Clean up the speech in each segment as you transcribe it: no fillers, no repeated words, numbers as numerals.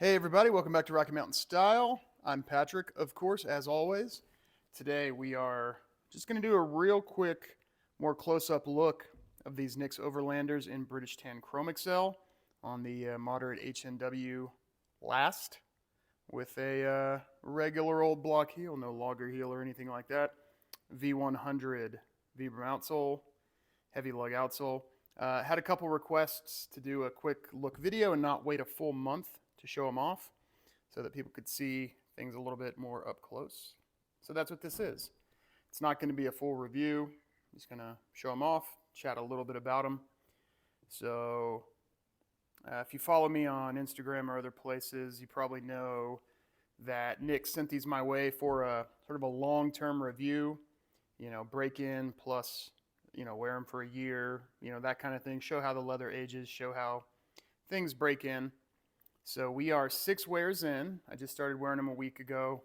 Hey everybody, welcome back to Rocky Mountain Style. I'm Patrick, of course, as always. Today we are just going to do a real quick, more close-up look of these NYX Overlanders in British Tan Chromexcel on the moderate HNW last with a regular old block heel, no logger heel or anything like that. V100 Vibram outsole, heavy lug outsole. Had a couple requests to do a quick look video and not wait a full month to show them off so that people could see things a little bit more up close. So that's what this is. It's not going to be a full review. I'm just going to show them off, chat a little bit about them. So if you follow me on Instagram or other places, you probably know that Nick sent these my way for a sort of a long-term review, break in plus, wear them for a year, that kind of thing. Show how the leather ages, show how things break in. So we are 6 wears in. I just started wearing them a week ago.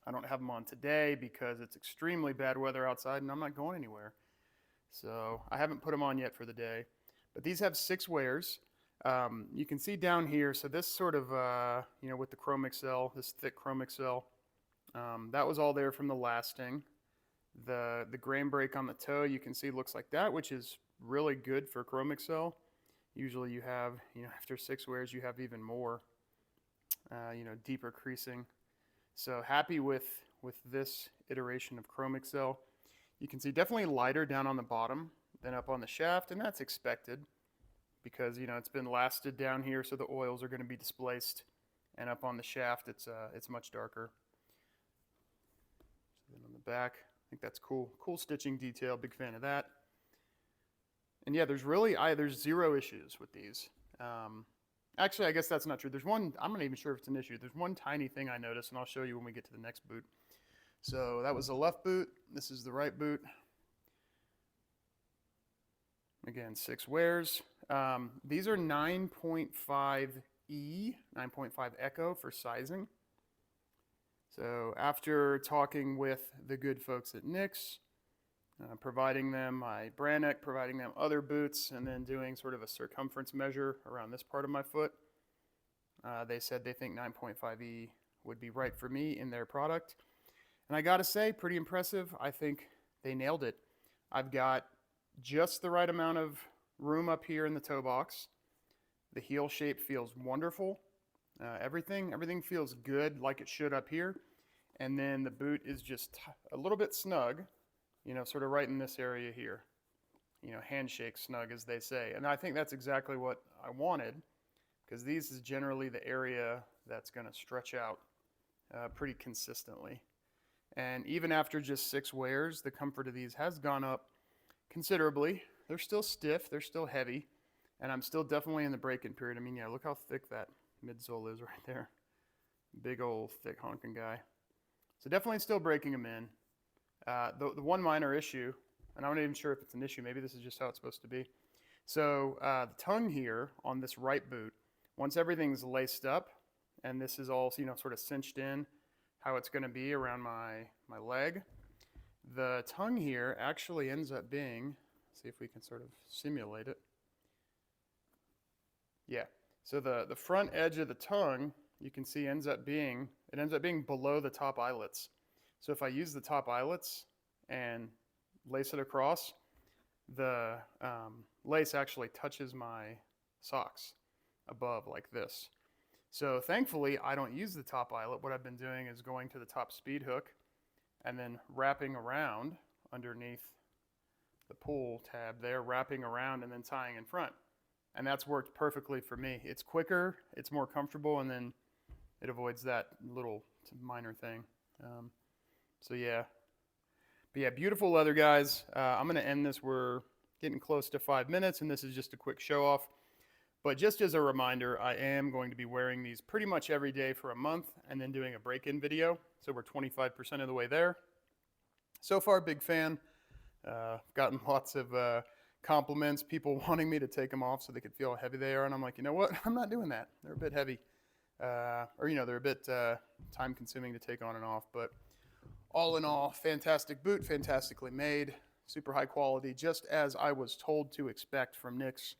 I don't have them on today because it's extremely bad weather outside and I'm not going anywhere. So I haven't put them on yet for the day. But these have 6 wears. You can see down here, so this sort of, with the Chromexcel, this thick Chromexcel, that was all there from the lasting. The grain break on the toe, you can see looks like that, which is really good for Chromexcel. Usually you have, after 6 wears, you have even more, deeper creasing. So happy with this iteration of Chromexcel. You can see definitely lighter down on the bottom than up on the shaft, and that's expected because, it's been lasted down here, so the oils are going to be displaced, and up on the shaft, it's much darker. So then on the back, I think that's cool. Cool stitching detail, big fan of that. And yeah, there's 0 issues with these. Actually, I guess that's not true. There's one, I'm not even sure if it's an issue. There's one tiny thing I noticed, and I'll show you when we get to the next boot. So that was the left boot. This is the right boot. Again, 6 wears. These are 9.5E, 9.5 Echo for sizing. So after talking with the good folks at NYX, providing them my Brannock, providing them other boots, and then doing sort of a circumference measure around this part of my foot. They said they think 9.5E would be right for me in their product. And I gotta say, pretty impressive. I think they nailed it. I've got just the right amount of room up here in the toe box. The heel shape feels wonderful. Everything feels good like it should up here. And then the boot is just a little bit snug, sort of right in this area here, handshake snug, as they say. And I think that's exactly what I wanted, because these is generally the area that's going to stretch out pretty consistently. And even after just 6 wears, the comfort of these has gone up considerably. They're still stiff, they're still heavy, and I'm still definitely in the break-in period. I mean, yeah, look how thick that midsole is right there. Big old thick honking guy. So definitely still breaking them in. The one minor issue, and I'm not even sure if it's an issue, maybe this is just how it's supposed to be. So the tongue here on this right boot, once everything's laced up, and this is all, sort of cinched in, how it's going to be around my leg, the tongue here actually ends up being, see if we can sort of simulate it. Yeah, so the front edge of the tongue, you can see ends up being below the top eyelets. So if I use the top eyelets and lace it across, the lace actually touches my socks above like this. So thankfully, I don't use the top eyelet. What I've been doing is going to the top speed hook and then wrapping around underneath the pull tab there, wrapping around and then tying in front. And that's worked perfectly for me. It's quicker, it's more comfortable, and then it avoids that little minor thing. So yeah, but yeah, beautiful leather, guys. I'm gonna end this. We're getting close to 5 minutes, and this is just a quick show off. But just as a reminder, I am going to be wearing these pretty much every day for a month and then doing a break-in video. So we're 25% of the way there. So far, big fan. Gotten lots of compliments, people wanting me to take them off so they could feel how heavy they are. And I'm like, you know what? I'm not doing that. They're a bit heavy. Or, they're a bit time consuming to take on and off. But all in all, fantastic boot, fantastically made, super high quality, just as I was told to expect from NYX.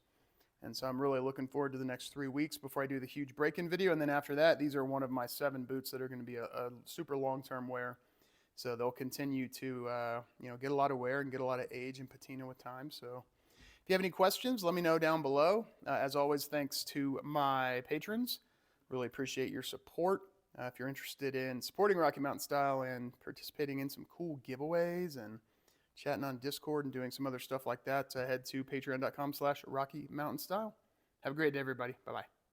And so I'm really looking forward to the next 3 weeks before I do the huge break-in video. And then after that, these are one of my 7 boots that are going to be a super long-term wear. So they'll continue to get a lot of wear and get a lot of age and patina with time. So if you have any questions, let me know down below. As always, thanks to my patrons. Really appreciate your support. If you're interested in supporting Rocky Mountain Style and participating in some cool giveaways and chatting on Discord and doing some other stuff like that, head to patreon.com/Rocky Mountain Style. Have a great day, everybody. Bye-bye.